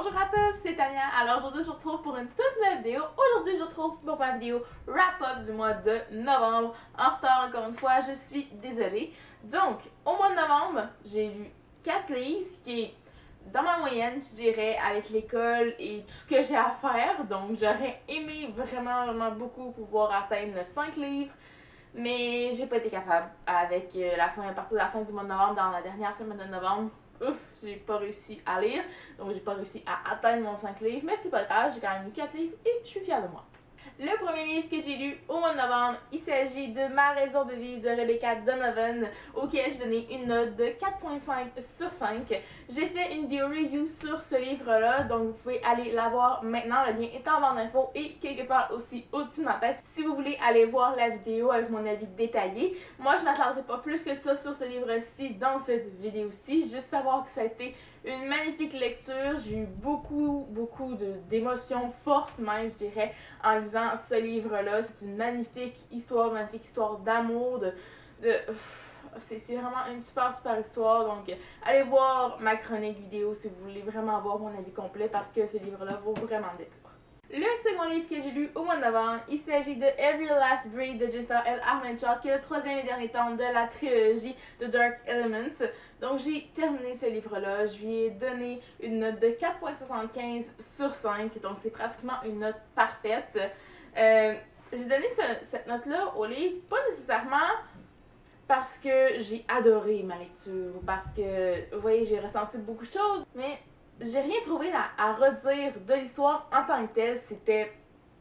Bonjour à tous, c'est Tania. Alors aujourd'hui je vous retrouve pour une toute nouvelle vidéo. Aujourd'hui je vous retrouve pour ma vidéo wrap-up du mois de novembre. En retard encore une fois, je suis désolée. Donc, au mois de novembre, j'ai lu 4 livres, ce qui est dans ma moyenne, je dirais, avec l'école et tout ce que j'ai à faire. Donc j'aurais aimé vraiment beaucoup pouvoir atteindre 5 livres. Mais j'ai pas été capable avec à partir de la fin du mois de novembre, dans la dernière semaine de novembre. Ouf, j'ai pas réussi à lire, donc j'ai pas réussi à atteindre mon 5 livres, mais c'est pas grave, j'ai quand même lu 4 livres et je suis fière de moi. Le premier livre que j'ai lu au mois de novembre, il s'agit de Ma raison de vivre de Rebecca Donovan, auquel j'ai donné une note de 4.5 sur 5. J'ai fait une vidéo review sur ce livre-là, donc vous pouvez aller la voir maintenant. Le lien est en barre d'infos et quelque part aussi au-dessus de ma tête si vous voulez aller voir la vidéo avec mon avis détaillé. Moi, je ne m'attarderai pas plus que ça sur ce livre-ci dans cette vidéo-ci, juste savoir que ça a été une magnifique lecture. J'ai eu beaucoup d'émotions fortes même, je dirais, en lisant ce livre-là. C'est une magnifique histoire d'amour, c'est vraiment une super histoire. Donc, allez voir ma chronique vidéo si vous voulez vraiment avoir mon avis complet parce que ce livre-là vaut vraiment le détour. Le second livre que j'ai lu au mois de novembre, il s'agit de Every Last Breath de Jennifer L. Armentrout, qui est le troisième et dernier tome de la trilogie de Dark Elements. Donc j'ai terminé ce livre-là, je lui ai donné une note de 4.75 sur 5, donc c'est pratiquement une note parfaite. J'ai donné cette note-là au livre, pas nécessairement parce que j'ai adoré ma lecture, parce que, vous voyez, j'ai ressenti beaucoup de choses, mais j'ai rien trouvé à redire de l'histoire en tant que telle. C'était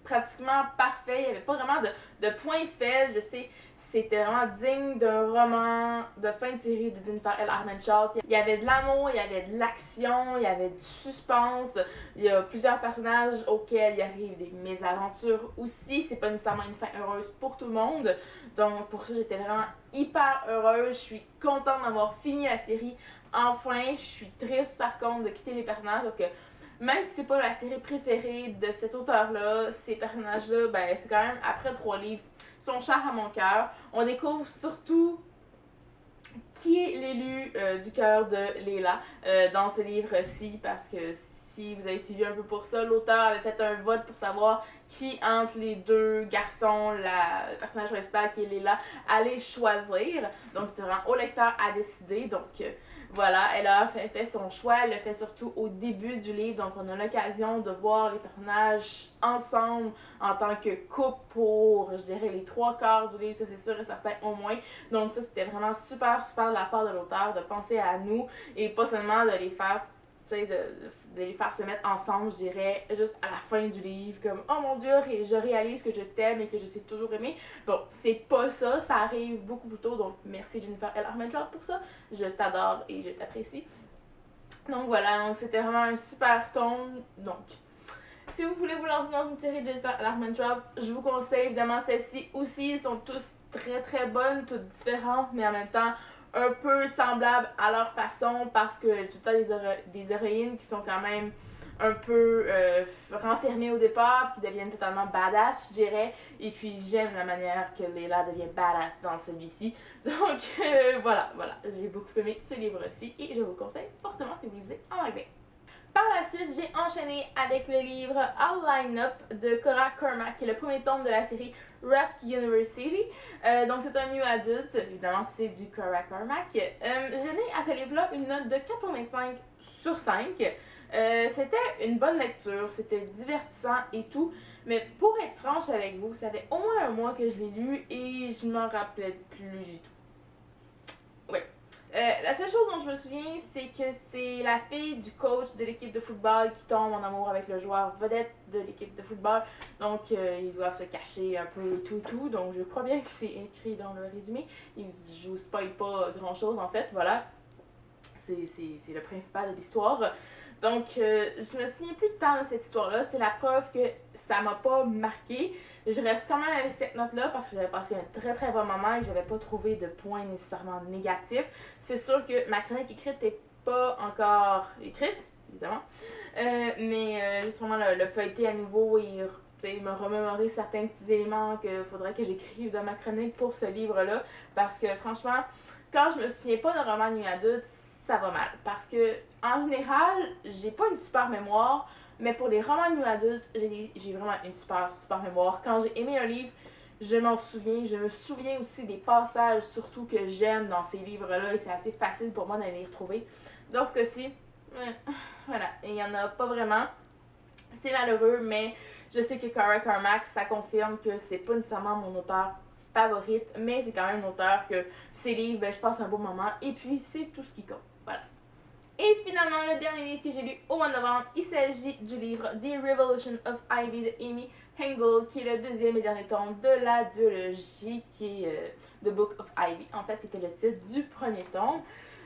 pratiquement parfait. Il n'y avait pas vraiment de points faibles. Je sais, c'était vraiment digne d'un roman de fin de série de Jennifer L. Armentrout. Il y avait de l'amour, il y avait de l'action, il y avait du suspense. Il y a plusieurs personnages auxquels il arrive des mésaventures aussi. C'est pas nécessairement une fin heureuse pour tout le monde. Donc pour ça, j'étais vraiment hyper heureuse. Je suis contente d'avoir fini la série. Enfin, je suis triste par contre de quitter les personnages parce que même si c'est pas la série préférée de cet auteur-là, ces personnages-là, ben c'est quand même, après 3 livres, sont chers à mon cœur. On découvre surtout qui est l'élu du cœur de Leila dans ce livre-ci, parce que si vous avez suivi un peu pour ça, l'auteur avait fait un vote pour savoir qui entre les deux garçons, le personnage principal qui est Leila, allait choisir. Donc c'était vraiment au lecteur à décider. Donc voilà, elle a fait son choix, elle le fait surtout au début du livre, donc on a l'occasion de voir les personnages ensemble en tant que couple pour, je dirais, les 3/4 du livre, ça c'est sûr et certain au moins. Donc ça c'était vraiment super de la part de l'auteur de penser à nous et pas seulement de les faire, tu sais, de les faire se mettre ensemble, je dirais, juste à la fin du livre, comme « Oh mon Dieu, je réalise que je t'aime et que je t'ai toujours aimé ». Bon, c'est pas ça, ça arrive beaucoup plus tôt, donc merci Jennifer L. Armentrout pour ça. Je t'adore et je t'apprécie. Donc voilà, donc c'était vraiment un super tome. Donc, si vous voulez vous lancer dans une série de Jennifer L. Armentrout, je vous conseille évidemment celle-ci aussi. Ils sont tous très bonnes, toutes différentes, mais en même temps un peu semblables à leur façon parce que tout le temps des héroïnes qui sont quand même un peu renfermées au départ puis qui deviennent totalement badass, je dirais. Et puis j'aime la manière que Leila devient badass dans celui-ci. Donc voilà, j'ai beaucoup aimé ce livre-ci et je vous le conseille fortement si vous lisez en anglais. Par la suite, j'ai enchaîné avec le livre All Line Up de Cora Cormack, qui est le premier tome de la série Rusk University. Donc c'est un new adulte, évidemment c'est du Cora Cormack. J'ai donné à ce livre-là une note de 4.5 sur 5. C'était une bonne lecture, c'était divertissant et tout, mais pour être franche avec vous, ça fait au moins un mois que je l'ai lu et je m'en rappelais plus du tout. Ouais. La seule chose dont je me souviens, c'est que c'est la fille du coach de l'équipe de football qui tombe en amour avec le joueur vedette de l'équipe de football. Donc, ils doivent se cacher un peu et tout. Donc, je crois bien que c'est écrit dans le résumé. Je vous spoil pas grand chose en fait. Voilà. C'est le principal de l'histoire. Donc, je me souviens plus tant de cette histoire-là. C'est la preuve que ça m'a pas marqué. Je reste quand même avec cette note-là parce que j'avais passé un très bon moment et j'avais pas trouvé de points nécessairement négatifs. C'est sûr que ma chronique écrite n'est pas encore écrite, évidemment. Mais justement, le feuilleter à nouveau et me remémorer certains petits éléments qu'il faudrait que j'écrive dans ma chronique pour ce livre-là. Parce que franchement, quand je me souviens pas d'un roman new adulte, ça va mal. Parce que, en général, j'ai pas une super mémoire, mais pour les romans new adultes, j'ai vraiment une super mémoire. Quand j'ai aimé un livre, je m'en souviens. Je me souviens aussi des passages, surtout que j'aime dans ces livres-là, et c'est assez facile pour moi d'aller les retrouver. Dans ce cas-ci, voilà, il y en a pas vraiment. C'est malheureux, mais je sais que Cara Carmack, ça confirme que c'est pas nécessairement mon auteur favorite, mais c'est quand même un auteur que ses livres, ben, je passe un bon moment, et puis c'est tout ce qui compte. Voilà. Et finalement, le dernier livre que j'ai lu au mois de novembre, il s'agit du livre The Revolution of Ivy de Amy Hengel, qui est le deuxième et dernier tome de la duologie, qui est The Book of Ivy, en fait, était le titre du premier tome.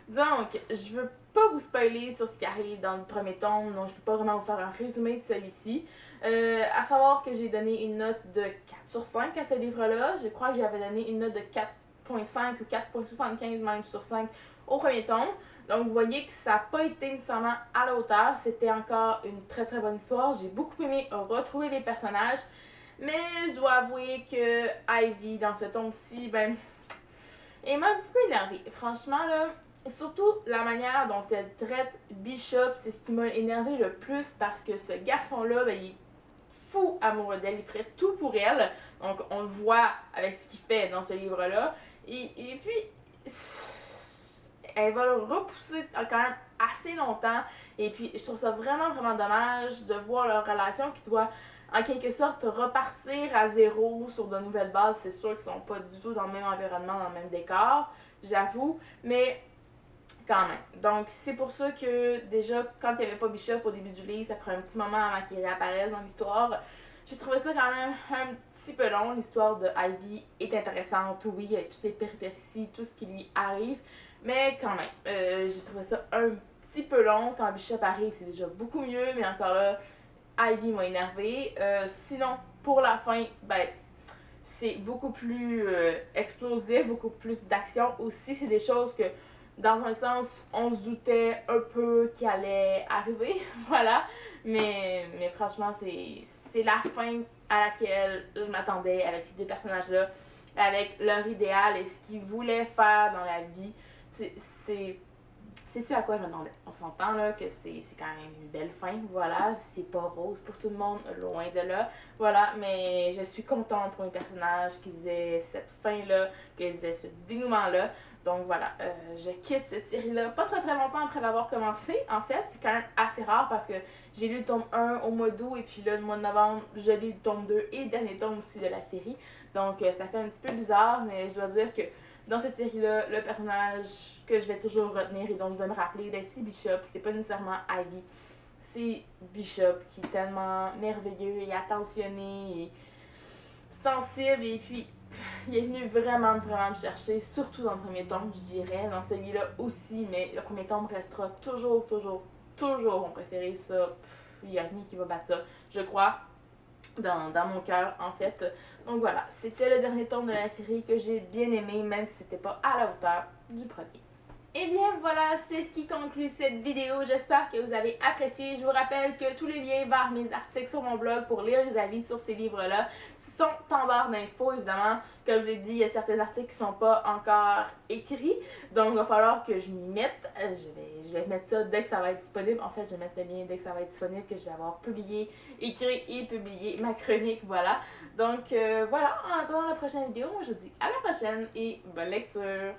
Donc, je veux pas vous spoiler sur ce qui arrive dans le premier tome, donc je peux pas vraiment vous faire un résumé de celui-ci. À savoir que j'ai donné une note de 4 sur 5 à ce livre-là. Je crois que j'avais donné une note de 4.5 ou 4.75 même sur 5 au premier tome. Donc, vous voyez que ça n'a pas été nécessairement à la hauteur. C'était encore une très très bonne histoire. J'ai beaucoup aimé retrouver les personnages. Mais je dois avouer que Ivy, dans ce tome-ci, ben, elle m'a un petit peu énervée. Franchement, là, surtout la manière dont elle traite Bishop, c'est ce qui m'a énervé le plus parce que ce garçon-là, ben, il est fou amoureux d'elle, il ferait tout pour elle. Donc, on le voit avec ce qu'il fait dans ce livre-là. Et puis, elle va le repousser quand même assez longtemps. Et puis, je trouve ça vraiment, vraiment dommage de voir leur relation qui doit, en quelque sorte, repartir à zéro sur de nouvelles bases. C'est sûr qu'ils sont pas du tout dans le même environnement, dans le même décor, j'avoue. Mais quand même. Donc, c'est pour ça que déjà, quand il n'y avait pas Bishop au début du livre, ça prend un petit moment avant qu'il réapparaisse dans l'histoire. J'ai trouvé ça quand même un petit peu long. L'histoire de Ivy est intéressante, oui, avec toutes les péripéties, tout ce qui lui arrive. Mais quand même, j'ai trouvé ça un petit peu long. Quand Bishop arrive, c'est déjà beaucoup mieux, mais encore là, Ivy m'a énervée. Sinon, pour la fin, ben, c'est beaucoup plus explosif, beaucoup plus d'action. Aussi, c'est des choses que, dans un sens, on se doutait un peu qu'il allait arriver, voilà. Mais franchement, c'est la fin à laquelle je m'attendais avec ces deux personnages-là, avec leur idéal et ce qu'ils voulaient faire dans la vie. C'est ce à quoi je m'attendais. On s'entend là que c'est quand même une belle fin, voilà. C'est pas rose pour tout le monde, loin de là. Voilà, mais je suis contente pour mes personnages qu'ils aient cette fin-là, qu'ils aient ce dénouement-là. Donc voilà, je quitte cette série-là pas très très longtemps après l'avoir commencé. En fait, c'est quand même assez rare parce que j'ai lu le tome 1 au mois d'août et puis là, le mois de novembre, je lis le tome 2 et le dernier tome aussi de la série. Donc ça fait un petit peu bizarre, mais je dois dire que dans cette série-là, le personnage que je vais toujours retenir et dont je vais me rappeler, ben, c'est Bishop. C'est pas nécessairement Ivy. C'est Bishop qui est tellement merveilleux et attentionné et sensible. Et puis, il est venu vraiment me chercher, surtout dans le premier tome, je dirais. Dans celui-là aussi, mais le premier tome restera toujours mon préféré. Ça, il n'y a rien qui va battre ça, je crois. Dans mon cœur en fait. Donc voilà, c'était le dernier tome de la série que j'ai bien aimé, même si c'était pas à la hauteur du premier. Et bien voilà, c'est ce qui conclut cette vidéo. J'espère que vous avez apprécié. Je vous rappelle que tous les liens vers mes articles sur mon blog pour lire les avis sur ces livres-là sont en barre d'infos, évidemment. Comme je l'ai dit, il y a certains articles qui ne sont pas encore écrits. Donc, il va falloir que je m'y mette. Je vais mettre ça dès que ça va être disponible. En fait, je vais mettre le lien dès que ça va être disponible, que je vais avoir publié, écrit et publié ma chronique. Voilà. Donc, voilà. En attendant la prochaine vidéo, moi je vous dis à la prochaine et bonne lecture!